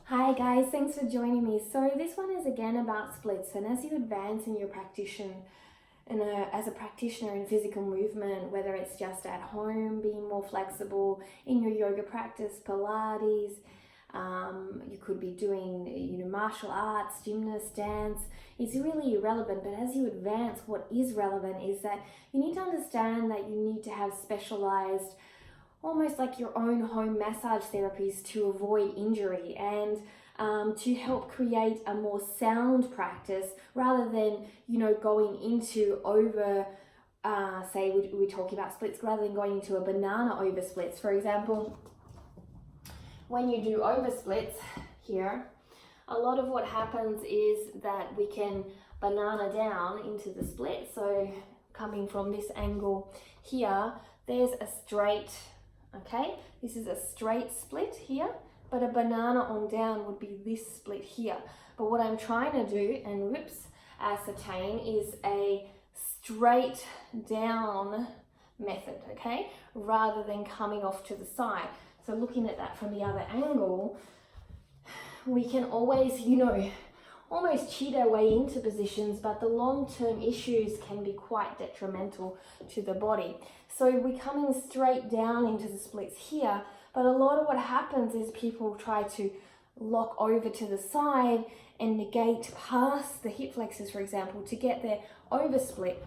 Hi guys, thanks for joining me. So this one is again about splits, and as you advance in your as a practitioner in physical movement, whether it's just at home, being more flexible in your yoga practice, Pilates, you could be doing martial arts, gymnast, dance. It's really irrelevant, but as you advance, what is relevant is that you need to understand that you need to have specialized, almost like your own home massage therapies to avoid injury and to help create a more sound practice rather than, going into over, say we're talking about splits, rather than going into a banana over splits. For example, when you do over splits here, a lot of what happens is that we can banana down into the split. So coming from this angle here, there's a straight, okay, this is a straight split here, but a banana on down would be this split here. But what I'm trying to do and ascertain is a straight down method, okay, rather than coming off to the side. So looking at that from the other angle, we can always, almost cheat our way into positions, but the long-term issues can be quite detrimental to the body. So we're coming straight down into the splits here, but a lot of what happens is people try to lock over to the side and negate past the hip flexors, for example, to get their oversplit.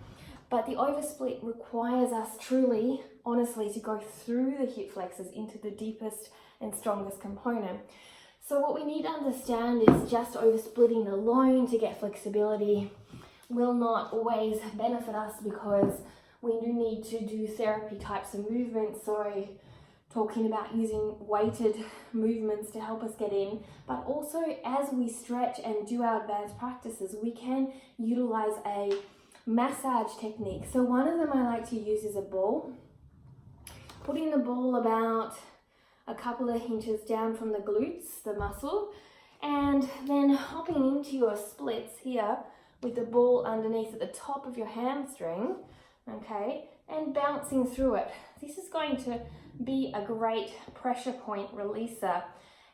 But the oversplit requires us truly, honestly, to go through the hip flexors into the deepest and strongest component. So what we need to understand is just oversplitting alone to get flexibility will not always benefit us, because we do need to do therapy types of movements. So talking about using weighted movements to help us get in, but also as we stretch and do our advanced practices, we can utilize a massage technique. So one of them I like to use is a ball. Putting the ball about a couple of inches down from the glutes, the muscle, and then hopping into your splits here with the ball underneath at the top of your hamstring, okay, and bouncing through it. This is going to be a great pressure point releaser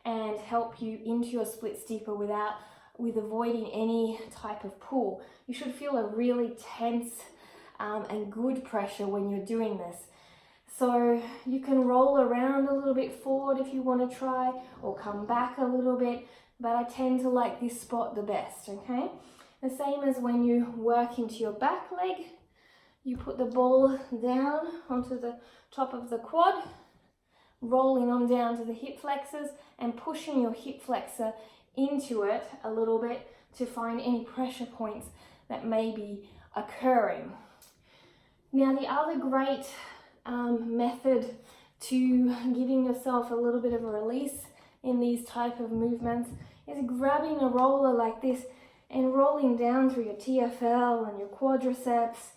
and help you into your splits deeper with avoiding any type of pull. You should feel a really tense and good pressure when you're doing this. So you can roll around a little bit forward if you want to try, or come back a little bit, but I tend to like this spot the best, okay? The same as when you work into your back leg, you put the ball down onto the top of the quad, rolling on down to the hip flexors and pushing your hip flexor into it a little bit to find any pressure points that may be occurring. Now the other great method to giving yourself a little bit of a release in these type of movements is grabbing a roller like this and rolling down through your TFL and your quadriceps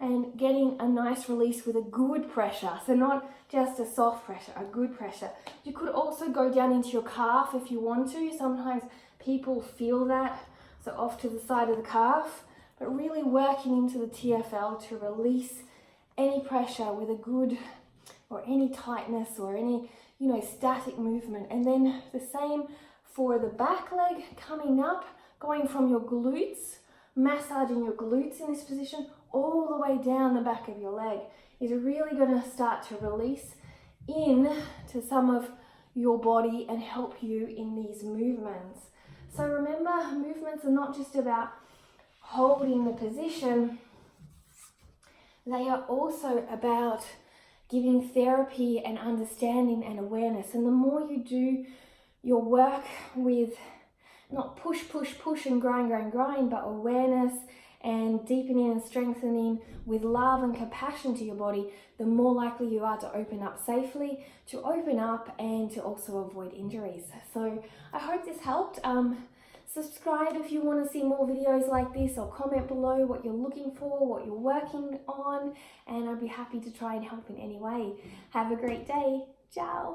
and getting a nice release with a good pressure. So not just a soft pressure, a good pressure. You could also go down into your calf if you want to. Sometimes people feel that, so off to the side of the calf, but really working into the TFL to release any pressure with a good, or any tightness or any, static movement. And then the same for the back leg, coming up, going from your glutes, massaging your glutes in this position, all the way down the back of your leg is really going to start to release in to some of your body and help you in these movements. So remember, movements are not just about holding the position, they are also about giving therapy and understanding and awareness. And the more you do your work with not push and grind, but awareness and deepening and strengthening with love and compassion to your body, the more likely you are to open up safely, to open up and to also avoid injuries. So I hope this helped. Subscribe if you want to see more videos like this, or comment below what you're looking for, what you're working on, and I'd be happy to try and help in any way. Have a great day. Ciao.